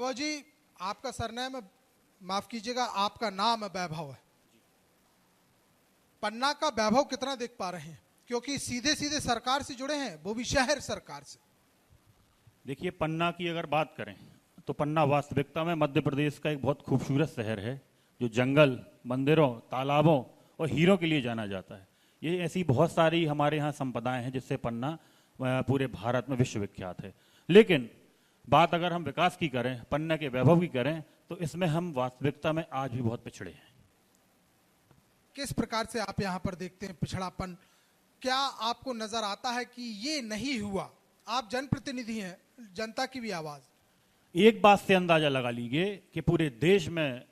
बाबा जी, आपका सरनेम, माफ कीजिएगा, आपका नाम वैभव है। पन्ना का वैभव कितना देख पा रहे हैं, क्योंकि सीधे सीधे सरकार से जुड़े हैं, वो भी शहर सरकार से। देखिए, पन्ना की अगर बात करें तो पन्ना वास्तविकता में मध्य प्रदेश का एक बहुत खूबसूरत शहर है, जो जंगल, मंदिरों, तालाबों और हीरों के लिए जाना जाता है। ये ऐसी बहुत सारी हमारे यहाँ संपदाएं हैं जिससे पन्ना पूरे भारत में विश्वविख्यात है। लेकिन बात अगर हम विकास की करें, पन्ना के वैभव की करें, तो इसमें हम वास्तविकता में आज भी बहुत पिछड़े हैं। किस प्रकार से आप यहाँ पर देखते हैं पिछड़ापन? क्या आपको नजर आता है कि ये नहीं हुआ? आप जनप्रतिनिधि हैं, जनता की भी आवाज। एक बात से अंदाजा लगा लीजिए कि पूरे देश में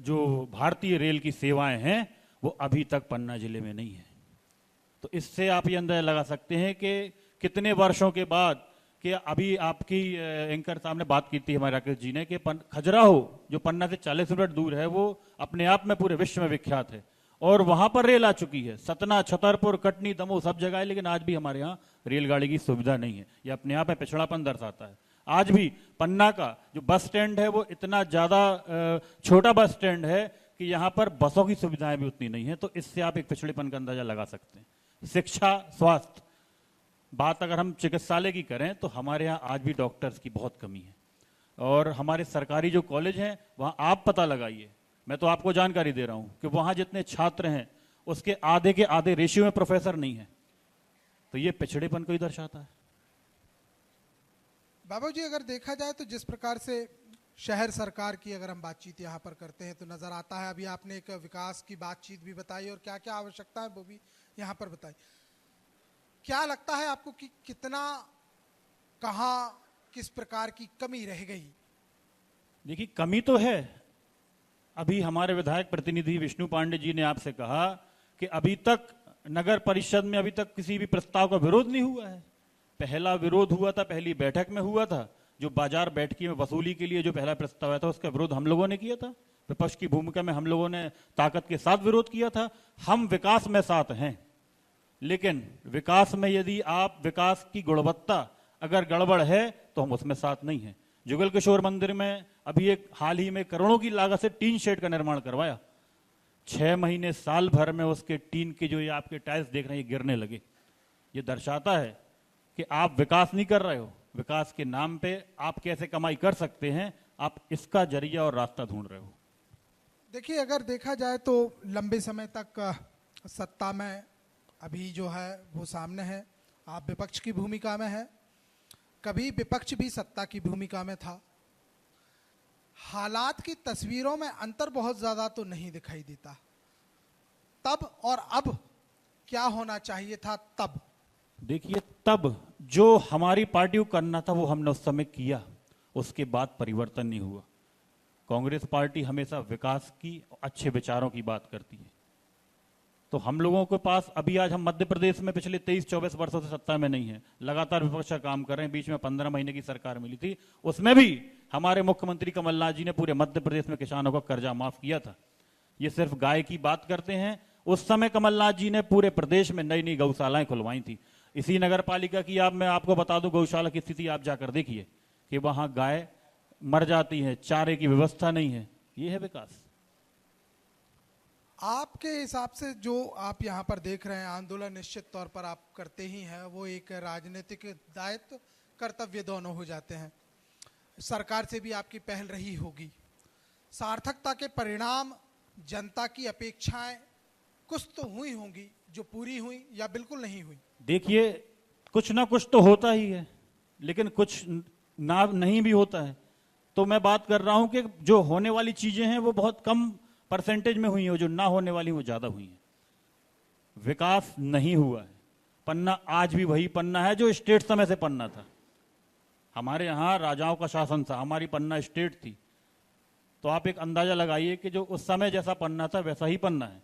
जो भारतीय रेल की सेवाएं हैं वो अभी तक पन्ना जिले में नहीं है। तो इससे आप ये अंदाजा लगा सकते हैं कि कितने वर्षों के बाद, कि अभी आपकी एंकर साहब ने बात की थी हमारे राकेश जी ने, कि खजुराहो जो पन्ना से 40 मिनट दूर है वो अपने आप में पूरे विश्व में विख्यात है और वहां पर रेल आ चुकी है। सतना, छतरपुर, कटनी, दमोह सब जगह है, लेकिन आज भी हमारे यहाँ रेलगाड़ी की सुविधा नहीं है। ये अपने आप में पिछड़ापन दर्शाता है। आज भी पन्ना का जो बस स्टैंड है वो इतना ज्यादा छोटा बस स्टैंड है कि यहाँ पर बसों की सुविधाएं भी उतनी नहीं है। तो इससे आप एक पिछड़ेपन का अंदाजा लगा सकते हैं। शिक्षा, स्वास्थ्य, बात अगर हम चिकित्सालय की करें तो हमारे यहाँ आज भी डॉक्टर्स की बहुत कमी है। और हमारे सरकारी जो कॉलेज हैं वहाँ आप पता लगाइए, मैं तो आपको जानकारी दे रहा हूँ कि वहाँ जितने छात्र हैं उसके आधे के आधे रेशियो में प्रोफेसर नहीं है। तो ये पिछड़ेपन को ही दर्शाता है। बाबू जी, अगर देखा जाए तो जिस प्रकार से शहर सरकार की अगर हम बातचीत यहाँ पर करते हैं तो नजर आता है, अभी आपने एक विकास की बातचीत भी बताई और क्या क्या आवश्यकता है वो भी यहाँ पर बताई। क्या लगता है आपको कि कितना, कहाँ, किस प्रकार की कमी रह गई? देखिए, कमी तो है। अभी हमारे विधायक प्रतिनिधि विष्णु पांडे जी ने आपसे कहा कि अभी तक नगर परिषद में अभी तक किसी भी प्रस्ताव का विरोध नहीं हुआ है। पहला विरोध हुआ था, पहली बैठक में हुआ था, जो बाजार बैठकी में वसूली के लिए जो पहला प्रस्ताव आया था उसका विरोध हम लोगों ने किया था। विपक्ष की भूमिका में हम लोगों ने ताकत के साथ विरोध किया था। हम विकास में साथ हैं, लेकिन विकास में यदि आप विकास की गुणवत्ता अगर गड़बड़ है तो हम उसमें साथ नहीं हैं। जुगल किशोर मंदिर में अभी एक हाल ही में करोड़ों की लागत से टीन शेड का निर्माण करवाया। 6 महीने, साल भर में उसके टीन के जो ये आपके टाइल्स देख रहे हैं गिरने लगे। ये दर्शाता है कि आप विकास नहीं कर रहे हो। विकास के नाम पे आप कैसे कमाई कर सकते हैं, आप इसका जरिया और रास्ता ढूंढ रहे हो। देखिए, अगर देखा जाए तो लंबे समय तक सत्ता में अभी जो है वो सामने है, आप विपक्ष की भूमिका में है, कभी विपक्ष भी सत्ता की भूमिका में था। हालात की तस्वीरों में अंतर बहुत ज्यादा तो नहीं दिखाई देता। तब और अब क्या होना चाहिए था? तब देखिए, तब जो हमारी पार्टी को करना था वो हमने उस समय किया, उसके बाद परिवर्तन नहीं हुआ। कांग्रेस पार्टी हमेशा विकास की, अच्छे विचारों की बात करती है। तो हम लोगों के पास अभी आज हम मध्य प्रदेश में पिछले 23-24 वर्षों से सत्ता में नहीं है, लगातार विपक्ष का काम कर रहे हैं। बीच में 15 महीने की सरकार मिली थी, उसमें भी हमारे मुख्यमंत्री कमलनाथ जी ने पूरे मध्य प्रदेश में किसानों का कर्जा माफ किया था। ये सिर्फ गाय की बात करते हैं, उस समय कमलनाथ जी ने पूरे प्रदेश में नई नई गौशालाएं खुलवाई थी। इसी नगर पालिका की मैं आपको बता दूं, गौशाला की स्थिति आप जाकर देखिए कि वहां गाय मर जाती है, चारे की व्यवस्था नहीं है। ये है विकास। आपके हिसाब से जो आप यहाँ पर देख रहे हैं आंदोलन, निश्चित तौर पर आप करते ही हैं, वो एक राजनीतिक दायित्व, कर्तव्य दोनों हो जाते हैं। सरकार से भी आपकी पहल रही होगी। सार्थकता के परिणाम, जनता की अपेक्षाएं कुछ तो हुई होंगी जो पूरी हुई या बिल्कुल नहीं हुई। देखिए, कुछ ना कुछ तो होता ही है, लेकिन कुछ ना नहीं भी होता है। तो मैं बात कर रहा हूं कि जो होने वाली चीजें हैं वो बहुत कम परसेंटेज में हुई है, जो ना होने वाली वो ज्यादा हुई है। विकास नहीं हुआ है। पन्ना आज भी वही पन्ना है जो स्टेट समय से पन्ना था। हमारे यहाँ राजाओं का शासन था, हमारी पन्ना स्टेट थी। तो आप एक अंदाजा लगाइए कि जो उस समय जैसा पन्ना था वैसा ही पन्ना है।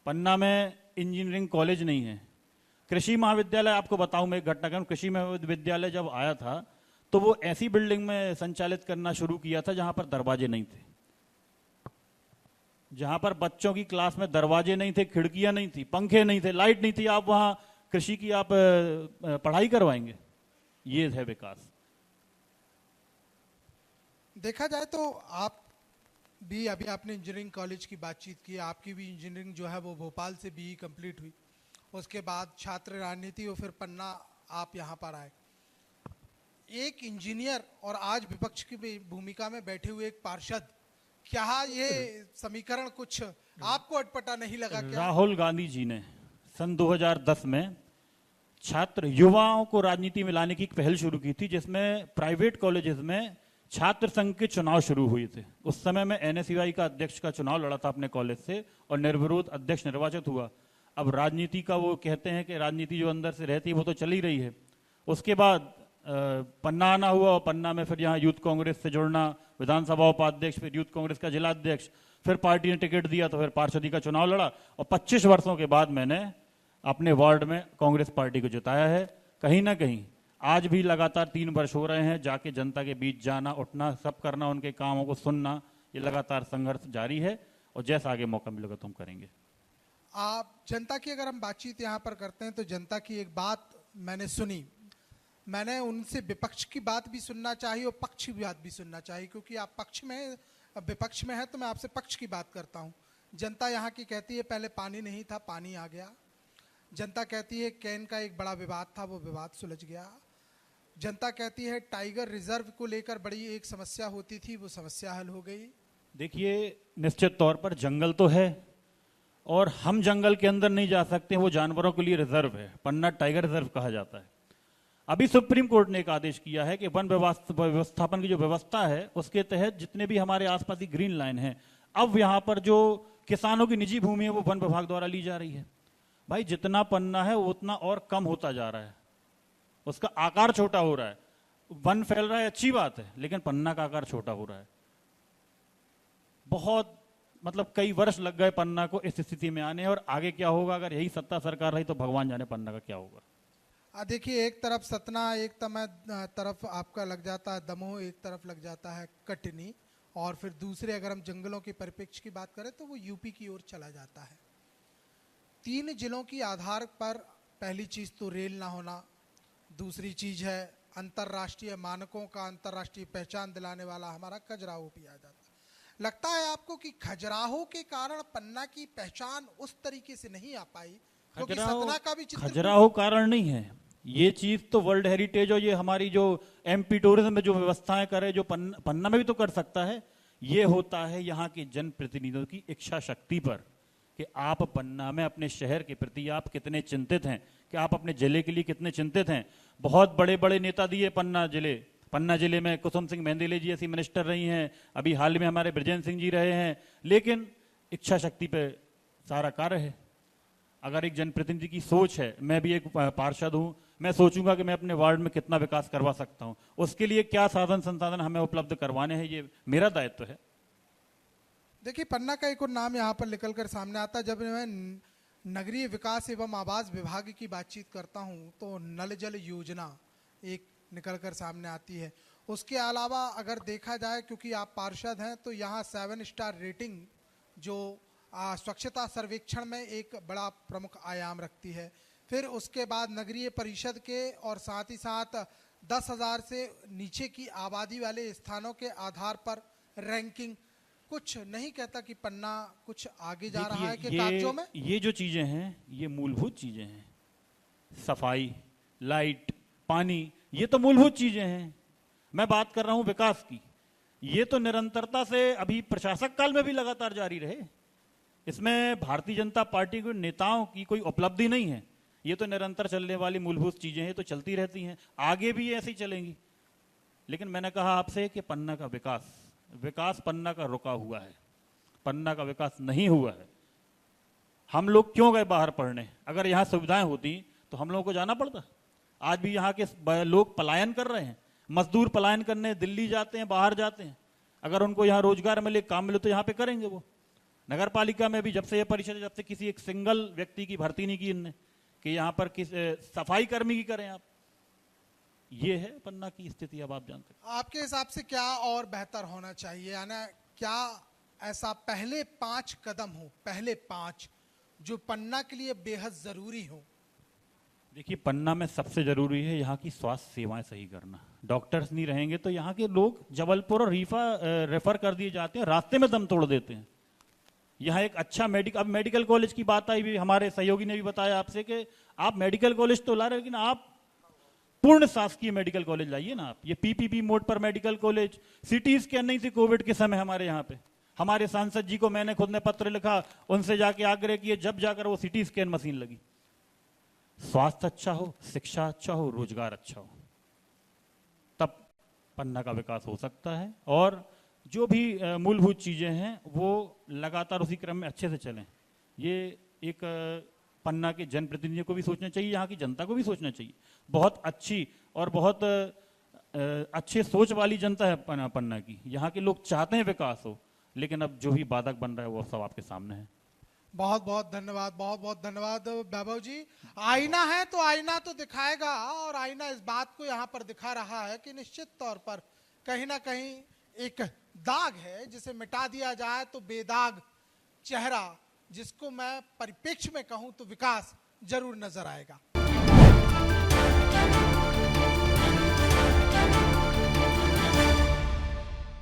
पन्ना में इंजीनियरिंग कॉलेज नहीं है। कृषि महाविद्यालय, आपको बताऊं मैं एक घटना करूं, कृषि महाविद्यालय जब आया था तो वो ऐसी बिल्डिंग में संचालित करना शुरू किया था जहां पर दरवाजे नहीं थे, जहां पर बच्चों की क्लास में दरवाजे नहीं थे, खिड़कियां नहीं थी, पंखे नहीं थे, लाइट नहीं थी। आप वहां कृषि की आप पढ़ाई करवाएंगे? ये है विकास। देखा जाए तो आप भी अभी आपने इंजीनियरिंग कॉलेज की बातचीत की, आपकी भी इंजीनियरिंग जो है वो भोपाल से बीई कंप्लीट हुई, उसके बाद छात्र राजनीति और फिर पन्ना आप यहाँ पर आए। एक इंजीनियर और आज विपक्ष की भूमिका में बैठे हुए एक पार्षद, क्या ये समीकरण कुछ आपको अटपटा नहीं लगा क्या? राहुल गांधी जी ने सन 2010 में छात्र युवाओं को राजनीति में लाने की एक पहल शुरू की थी, जिसमें प्राइवेट कॉलेजेस में छात्र संघ के चुनाव शुरू हुए थे। उस समय मैं एनएसयूआई का अध्यक्ष का चुनाव लड़ा था अपने कॉलेज से और निर्विरोध अध्यक्ष निर्वाचित हुआ। अब राजनीति का वो कहते हैं कि राजनीति जो अंदर से रहती है वो तो चल ही रही है। उसके बाद पन्ना आना हुआ और पन्ना में फिर यहाँ यूथ कांग्रेस से जुड़ना, विधानसभा उपाध्यक्ष, फिर यूथ कांग्रेस का जिलाध्यक्ष, फिर पार्टी ने टिकट दिया तो फिर पार्षदी का चुनाव लड़ा और 25 वर्षों के बाद मैंने अपने वार्ड में कांग्रेस पार्टी को जिताया है। कहीं ना कहीं आज भी लगातार 3 वर्ष हो रहे हैं, जाके जनता के बीच जाना, उठना, सब करना, उनके कामों को सुनना, ये लगातार संघर्ष जारी है और जैसा आगे मौका मिलेगा तो हम करेंगे। आप जनता की अगर हम बातचीत यहाँ पर करते हैं तो जनता की एक बात मैंने सुनी, मैंने उनसे विपक्ष की बात भी सुनना चाहिए और पक्ष की बात भी सुनना चाहिए, क्योंकि आप पक्ष में विपक्ष में है तो मैं आपसे पक्ष की बात करता हूँ। जनता यहाँ की कहती है पहले पानी नहीं था, पानी आ गया। जनता कहती है कैन का एक बड़ा विवाद था, वो विवाद सुलझ गया। जनता कहती है टाइगर रिजर्व को लेकर बड़ी एक समस्या होती थी, वो समस्या हल हो गई। देखिए, निश्चित तौर पर जंगल तो है और हम जंगल के अंदर नहीं जा सकते, वो जानवरों के लिए रिजर्व है, पन्ना टाइगर रिजर्व कहा जाता है। अभी सुप्रीम कोर्ट ने एक आदेश किया है कि वन व्यवस्थापन की जो व्यवस्था है उसके तहत जितने भी हमारे आसपास की ग्रीन लाइन है, अब यहाँ पर जो किसानों की निजी भूमि है वो वन विभाग द्वारा ली जा रही है। भाई, जितना पन्ना है उतना और कम होता जा रहा है, उसका आकार छोटा हो रहा है। वन फैल रहा है, अच्छी बात है, लेकिन पन्ना का आकार छोटा हो रहा है। बहुत मतलब कई वर्ष लग गए पन्ना को इस स्थिति में आने, और आगे क्या होगा अगर यही सत्ता सरकार रही तो भगवान जाने पन्ना का क्या होगा। देखिए, एक तरफ सतना, एक तरफ आपका लग जाता है दमोह, एक तरफ लग जाता है कटनी, और फिर दूसरे अगर हम जंगलों के परिप्रेक्ष्य की बात करें तो वो यूपी की ओर चला जाता है। 3 जिलों की आधार पर पहली चीज तो रेल ना होना, दूसरी चीज है अंतर्राष्ट्रीय मानकों का अंतर्राष्ट्रीय पहचान दिलाने वाला हमारा खजुराहो भी आ जाता है। लगता है आपको कि खजुराहो के कारण पन्ना की पहचान उस तरीके से नहीं आ पाई, क्योंकि सतना का भी खजुराहो कारण नहीं है, ये चीज तो वर्ल्ड हेरिटेज और ये हमारी जो एमपी टूरिज्म में जो व्यवस्थाएं करे, जो पन्ना में भी तो कर सकता है। ये होता है यहाँ के जनप्रतिनिधियों की इच्छा शक्ति पर कि आप पन्ना में अपने शहर के प्रति आप कितने चिंतित हैं, कि आप अपने जिले के लिए कितने चिंतित हैं। बहुत बड़े बड़े नेता दिए पन्ना जिले में कुसुम सिंह मेंदिले जी ऐसी मिनिस्टर रही हैं, अभी हाल में हमारे ब्रजेंद्र सिंह जी रहे हैं, लेकिन इच्छा शक्ति पे सारा कार्य है। अगर एक जनप्रतिनिधि की सोच है, मैं भी एक पार्षद हूं, मैं सोचूंगा कि मैं अपने वार्ड में कितना विकास करवा सकता हूं, उसके लिए क्या साधन संसाधन हमें उपलब्ध करवाने हैं, ये मेरा दायित्व है। देखिए, पन्ना का एक और नाम यहाँ पर निकल कर सामने आता है। जब मैं नगरीय विकास एवं आवास विभाग की बातचीत करता हूँ तो नल जल योजना एक निकल कर सामने आती है। उसके अलावा अगर देखा जाए, क्योंकि आप पार्षद हैं, तो यहाँ 7 स्टार रेटिंग जो स्वच्छता सर्वेक्षण में एक बड़ा प्रमुख आयाम रखती है। फिर उसके बाद नगरीय परिषद के और साथ ही साथ 10,000 से नीचे की आबादी वाले स्थानों के आधार पर रैंकिंग कुछ नहीं कहता कि पन्ना कुछ आगे जा रहा है कि कागजों में। ये जो चीजें हैं ये मूलभूत चीजें हैं, सफाई, लाइट, पानी, ये तो मूलभूत चीजें हैं। मैं बात कर रहा हूं विकास की, ये तो निरंतरता से अभी प्रशासक काल में भी लगातार जारी रहे। इसमें भारतीय जनता पार्टी के नेताओं की कोई उपलब्धि नहीं है, ये तो निरंतर चलने वाली मूलभूत चीजें हैं, तो चलती रहती हैं, आगे भी ऐसी चलेंगी। लेकिन मैंने कहा आपसे कि पन्ना का विकास पन्ना का रुका हुआ है, पन्ना का विकास नहीं हुआ है। हम लोग क्यों गए बाहर पढ़ने? अगर यहाँ सुविधाएं होती तो हम लोगों को जाना पड़ता। आज भी यहाँ के लोग पलायन कर रहे हैं, मजदूर पलायन करने दिल्ली जाते हैं, बाहर जाते हैं। अगर उनको यहाँ रोजगार मिले, काम मिले तो यहाँ पे करेंगे वो। नगर पालिका में भी जब से ये परिषद, जब से किसी एक सिंगल व्यक्ति की भर्ती नहीं की इनने कि यहाँ पर किस सफाई कर्मी की करें आप। ये है पन्ना की स्थिति। अब आप जानते हैं, आपके हिसाब से क्या और बेहतर होना चाहिए, यानी क्या ऐसा पहले 5 कदम हो, पहले 5 जो पन्ना के लिए बेहद जरूरी हो? देखिए, पन्ना में सबसे जरूरी है यहाँ की स्वास्थ्य सेवाएं सही करना। डॉक्टर्स नहीं रहेंगे तो यहाँ के लोग जबलपुर और रीफा रेफर कर दिए जाते हैं, रास्ते में दम तोड़ देते हैं। यहाँ एक अच्छा अब मेडिकल कॉलेज की बात आई भी, हमारे सहयोगी ने भी बताया आपसे कि आप मेडिकल कॉलेज तो ला रहे, लेकिन आप पूर्ण शासकीय मेडिकल कॉलेज लाइए ना। आप ये पीपीपी मोड पर मेडिकल कॉलेज, सिटी स्कैन नहीं थी कोविड के समय हमारे यहाँ पे। हमारे सांसद जी को मैंने खुद ने पत्र लिखा, उनसे जाके आग्रह किए, जब जाकर वो सिटी स्कैन मशीन लगी। स्वास्थ्य अच्छा हो, शिक्षा अच्छा हो, रोजगार अच्छा हो, तब पन्ना का विकास हो सकता है। और जो भी मूलभूत चीजें हैं वो लगातार उसी क्रम में अच्छे से चलें। ये एक पन्ना के जनप्रतिनिधियों को भी सोचना चाहिए, यहाँ की जनता को भी सोचना चाहिए। बहुत अच्छी और बहुत अच्छे सोच वाली जनता है पन्ना की। यहाँ के लोग चाहते हैं विकास हो, लेकिन अब जो भी बाधक बन रहा है वो सब आपके सामने है। बहुत बहुत धन्यवाद, बहुत बहुत धन्यवाद वैभव जी। आईना है तो आईना तो दिखाएगा, और आईना इस बात को यहाँ पर दिखा रहा है कि निश्चित तौर पर कहीं ना कहीं एक दाग है जिसे मिटा दिया जाए तो बेदाग चेहरा, जिसको मैं परिप्रेक्ष्य में कहूं तो विकास जरूर नजर आएगा।